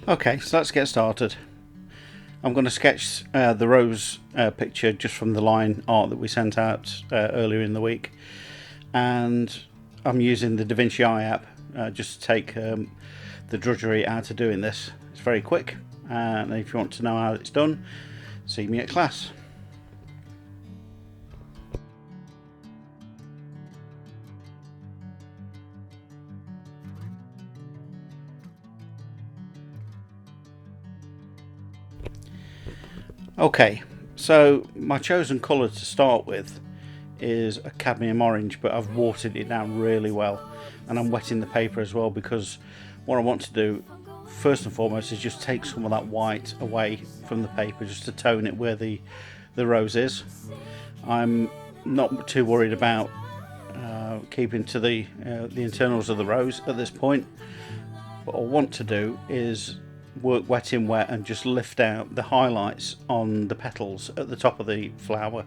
Okay, so let's get started. I'm going to sketch the rose picture just from the line art that we sent out earlier in the week, and I'm using the DaVinci app just to take the drudgery out of doing this. It's very quick, and if you want to know how it's done, see me at class. Okay, so my chosen colour to start with is a cadmium orange, but I've watered it down really well, and I'm wetting the paper as well, because what I want to do first and foremost is just take some of that white away from the paper, just to tone it where the rose is. I'm not too worried about keeping to the internals of the rose at this point. What I want to do is work wet in wet and just lift out the highlights on the petals at the top of the flower,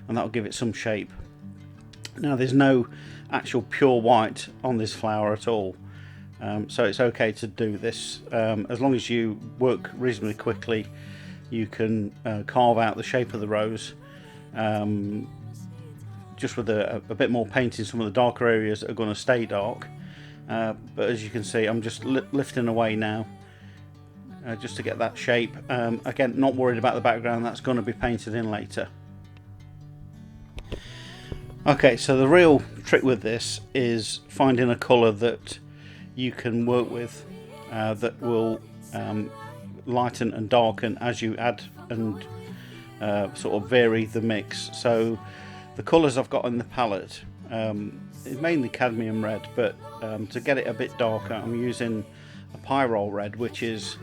and that'll give it some shape. Now there's no actual pure white on this flower at all, so it's okay to do this. As long as you work reasonably quickly, you can carve out the shape of the rose just with a bit more paint in some of the darker areas that are going to stay dark. But as you can see, I'm just lifting away now just to get that shape. Again, not worried about the background, that's going to be painted in later. Okay, so the real trick with this is finding a colour that you can work with that will lighten and darken as you add and sort of vary the mix. So the colours I've got in the palette is mainly cadmium red, but to get it a bit darker, I'm using a pyrrole red, which is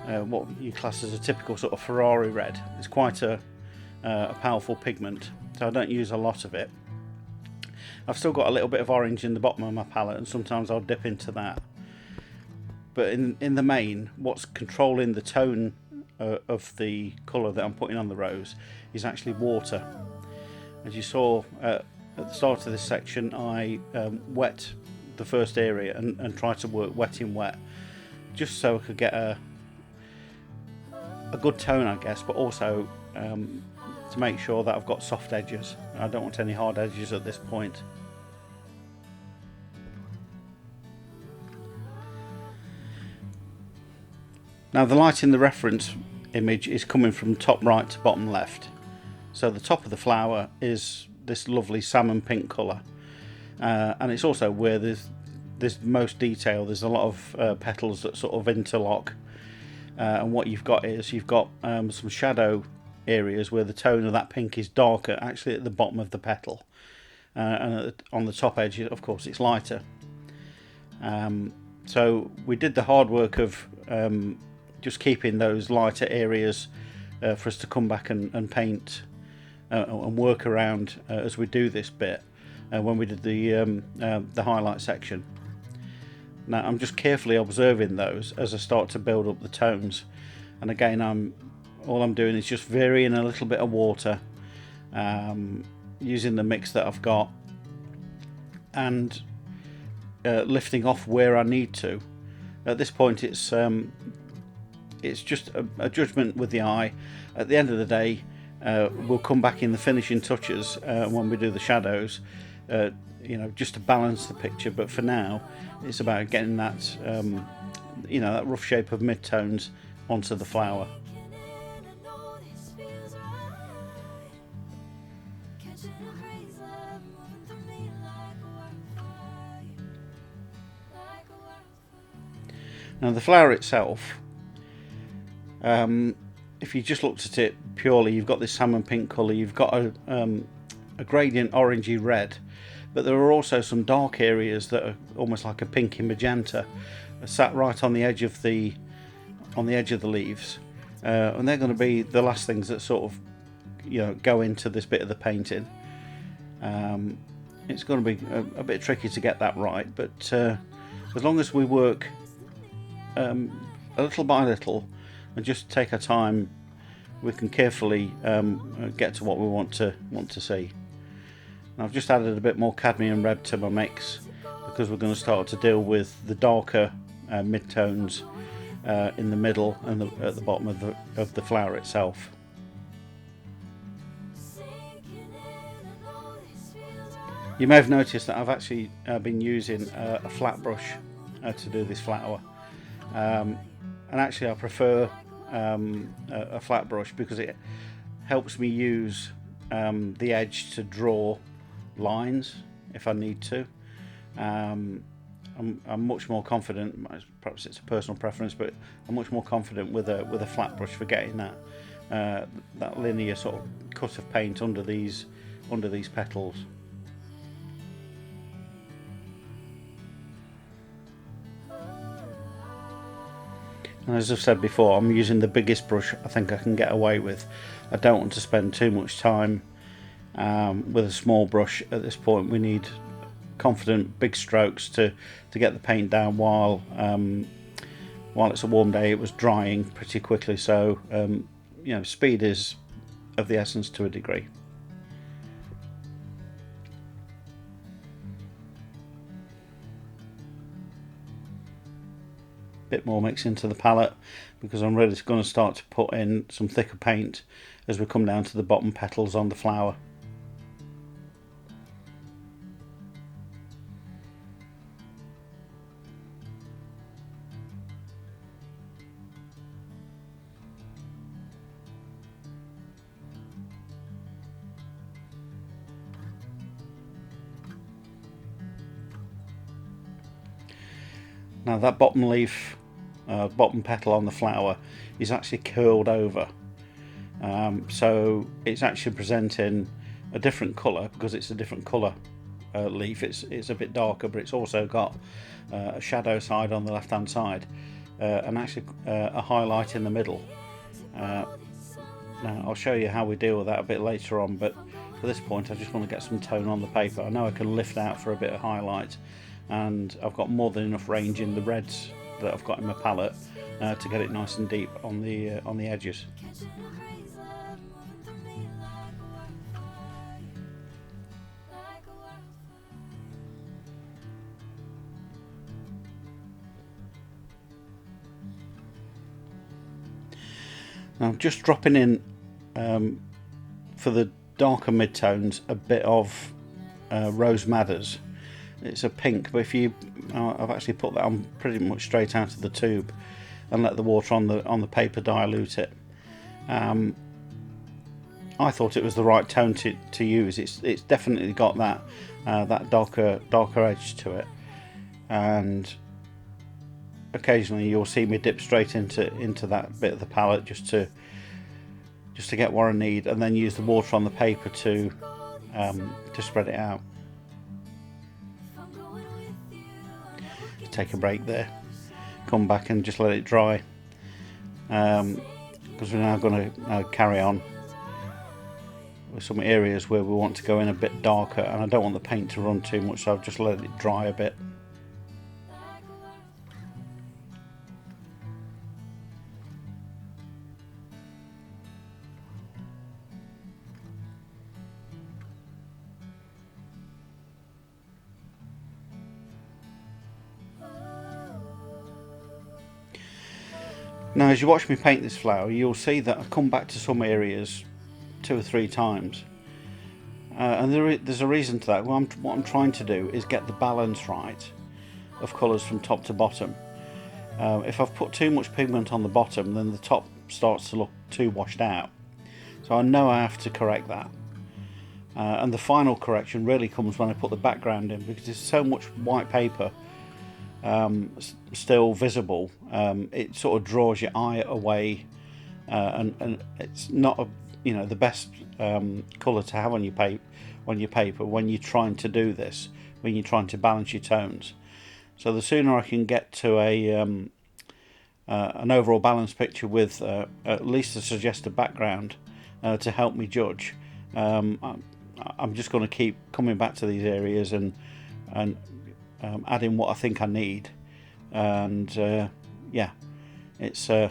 what you class as a typical sort of Ferrari red. It's quite a powerful pigment, so I don't use a lot of it. I've still got a little bit of orange in the bottom of my palette, and sometimes I'll dip into that. But in the main, what's controlling the tone of the colour that I'm putting on the rose is actually water. As you saw at the start of this section, I wet the first area and try to work wet in wet, just so I could get a good tone, I guess, but also to make sure that I've got soft edges. I don't want any hard edges at this point. Now the light in the reference image is coming from top right to bottom left. So the top of the flower is this lovely salmon pink colour, and it's also where there's most detail. There's a lot of petals that sort of interlock, and what you've got is you've got some shadow areas where the tone of that pink is darker actually at the bottom of the petal, and on the top edge, of course, it's lighter. So we did the hard work of just keeping those lighter areas for us to come back and paint and work around as we do this bit when we did the highlight section. Now I'm just carefully observing those as I start to build up the tones, and again all I'm doing is just varying a little bit of water, using the mix that I've got, and lifting off where I need to. At this point it's just a judgment with the eye. At the end of the day, we'll come back in the finishing touches when we do the shadows, just to balance the picture. But for now, it's about getting that, that rough shape of mid-tones onto the flower. Now the flower itself, if you just looked at it purely, you've got this salmon pink colour, you've got a gradient orangey red, but there are also some dark areas that are almost like a pinky magenta, sat right on the edge of the leaves, and they're going to be the last things that sort of go into this bit of the painting. It's going to be a bit tricky to get that right, but as long as we work a little by little and just take our time, we can carefully get to what we want to see. And I've just added a bit more cadmium red to my mix because we're going to start to deal with the darker mid-tones in the middle and at the bottom of the flower itself. You may have noticed that I've actually been using a flat brush to do this flower, and actually I prefer a flat brush because it helps me use the edge to draw lines if I need to. I'm much more confident, perhaps it's a personal preference, but I'm much more confident with a flat brush for getting that linear sort of cut of paint under these petals. And as I've said before, I'm using the biggest brush I think I can get away with. I don't want to spend too much time with a small brush at this point. We need confident big strokes to get the paint down while it's a warm day. It was drying pretty quickly, so you know, speed is of the essence to a degree. Bit more mix into the palette because I'm really going to start to put in some thicker paint as we come down to the bottom petals on the flower. Now that bottom leaf, bottom petal on the flower is actually curled over, so it's actually presenting a different colour because it's a different colour leaf. It's a bit darker, but it's also got a shadow side on the left hand side and actually a highlight in the middle. Now I'll show you how we deal with that a bit later on, but for this point I just want to get some tone on the paper. I know I can lift out for a bit of highlight, and I've got more than enough range in the reds that I've got in my palette to get it nice and deep on the edges. Now I'm just dropping in for the darker mid-tones a bit of Rose Madders. It's a pink, but if you, I've actually put that on pretty much straight out of the tube and let the water on the paper dilute it. I thought it was the right tone to use. It's definitely got that darker edge to it, and occasionally you'll see me dip straight into that bit of the palette just to get what I need, and then use the water on the paper to spread it out. Take a break there, come back and just let it dry, because we're now going to carry on with some areas where we want to go in a bit darker, and I don't want the paint to run too much, so I've just let it dry a bit. Now as you watch me paint this flower, you'll see that I come back to some areas 2 or 3 times, and there's a reason to that. What I'm trying to do is get the balance right of colours from top to bottom. If I've put too much pigment on the bottom, then the top starts to look too washed out, so I know I have to correct that, and the final correction really comes when I put the background in, because there's so much white paper still visible. It sort of draws your eye away, and it's not the best colour to have on your paper when you're trying to do this, when you're trying to balance your tones. So the sooner I can get to an overall balanced picture with at least a suggested background to help me judge, I'm just going to keep coming back to these areas and adding what I think I need, and yeah, it's a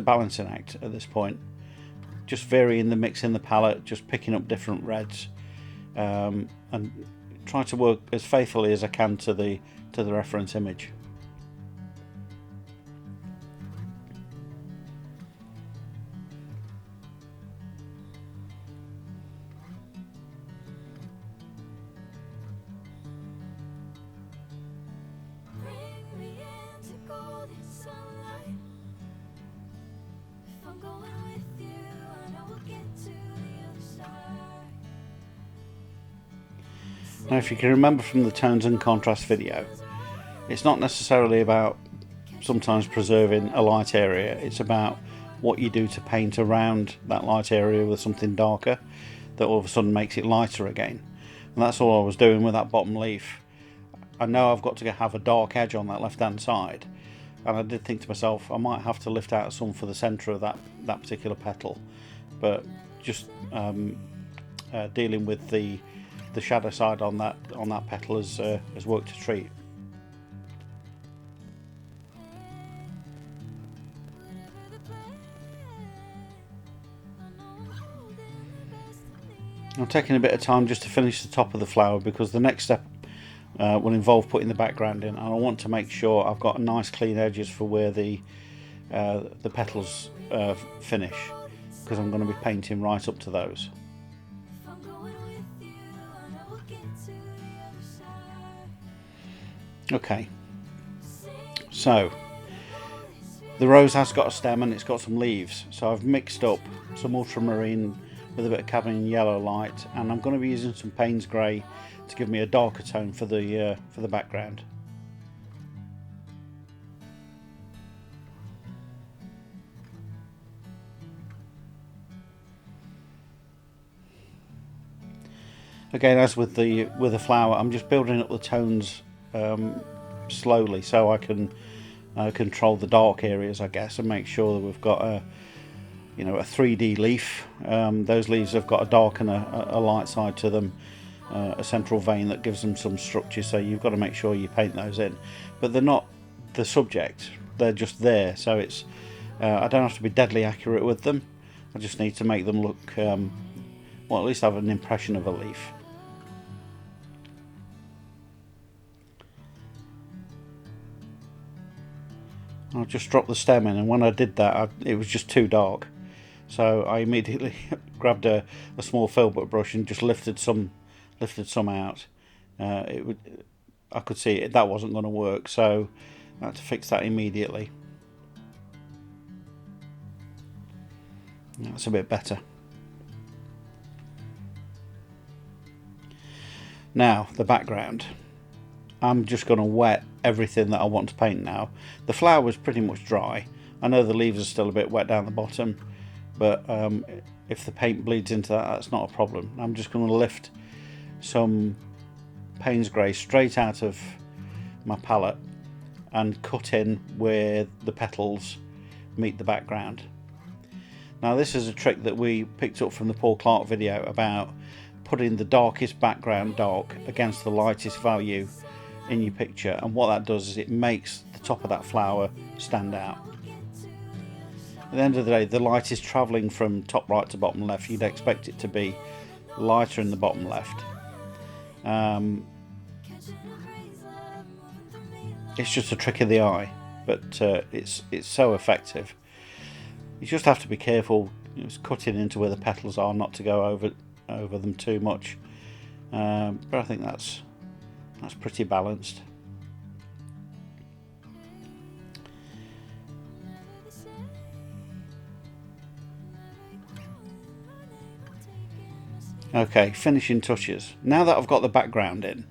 balancing act at this point. Just varying the mix in the palette, just picking up different reds, and try to work as faithfully as I can to the reference image. Now, if you can remember from the tones and contrast video, it's not necessarily about sometimes preserving a light area, it's about what you do to paint around that light area with something darker that all of a sudden makes it lighter again. And that's all I was doing with that bottom leaf. I know I've got to have a dark edge on that left hand side, and I did think to myself I might have to lift out some for the centre of that particular petal, but just dealing with the shadow side on that petal has worked a treat. I'm taking a bit of time just to finish the top of the flower, because the next step will involve putting the background in, and I want to make sure I've got nice clean edges for where the petals finish, because I'm going to be painting right up to those. Okay, so the rose has got a stem and it's got some leaves, so I've mixed up some ultramarine with a bit of cadmium yellow light, and I'm going to be using some Payne's grey to give me a darker tone for the background. Again, as with the flower, I'm just building up the tones slowly so I can control the dark areas, I guess, and make sure that we've got a 3D leaf. Those leaves have got a dark and a light side to them, a central vein that gives them some structure, so you've got to make sure you paint those in, but they're not the subject, they're just there, so it's I don't have to be deadly accurate with them. I just need to make them look well, at least have an impression of a leaf. I'll just drop the stem in, and when I did that it was just too dark, so I immediately grabbed a small filbert brush and just lifted some out. I could see that wasn't going to work, so I had to fix that immediately. That's a bit better. Now the background, I'm just going to wet everything that I want to paint now. The flower is pretty much dry. I know the leaves are still a bit wet down the bottom, but if the paint bleeds into that, that's not a problem. I'm just going to lift some Payne's grey straight out of my palette and cut in where the petals meet the background. Now this is a trick that we picked up from the Paul Clark video about putting the darkest background dark against the lightest value in your picture, and what that does is it makes the top of that flower stand out. At the end of the day, the light is travelling from top right to bottom left. You'd expect it to be lighter in the bottom left. It's just a trick of the eye, but it's so effective. You just have to be careful, cutting into where the petals are, not to go over them too much. But I think that's pretty balanced. Okay, finishing touches. Now that I've got the background in,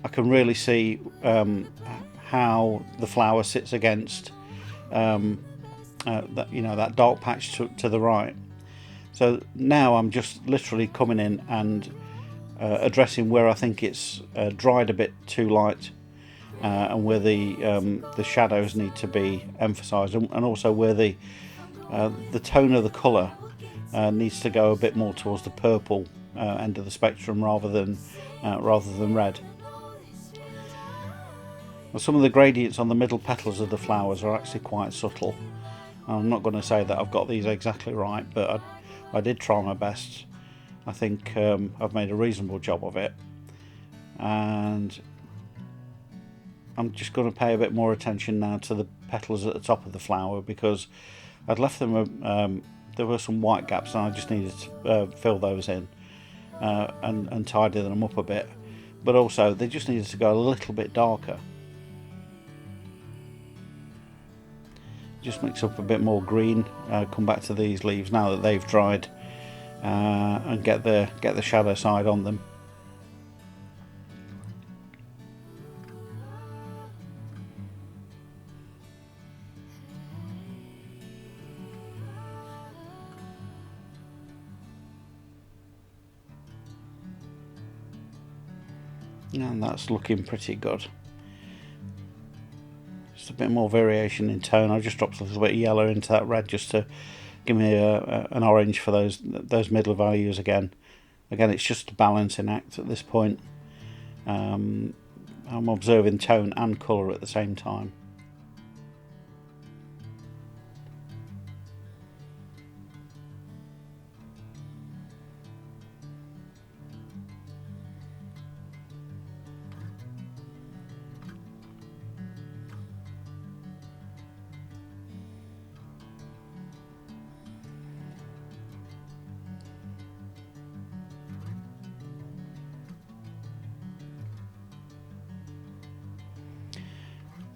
I can really see how the flower sits against that dark patch to the right. So now I'm just literally coming in and addressing where I think it's dried a bit too light, and where the shadows need to be emphasised, and also where the tone of the colour needs to go a bit more towards the purple end of the spectrum rather than red. Well, some of the gradients on the middle petals of the flowers are actually quite subtle. I'm not going to say that I've got these exactly right, but I did try my best. I think I've made a reasonable job of it, and I'm just going to pay a bit more attention now to the petals at the top of the flower, because I'd left them, there were some white gaps and I just needed to fill those in and tidy them up a bit, but also they just needed to go a little bit darker. Just mix up a bit more green, come back to these leaves now that they've dried, and get the shadow side on them. And that's looking pretty good. Just a bit more variation in tone. I just dropped a little bit of yellow into that red just to give me an orange for those middle values again. Again, it's just a balancing act at this point. I'm observing tone and colour at the same time.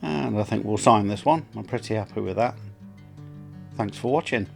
And I think we'll sign this one. I'm pretty happy with that. Thanks for watching.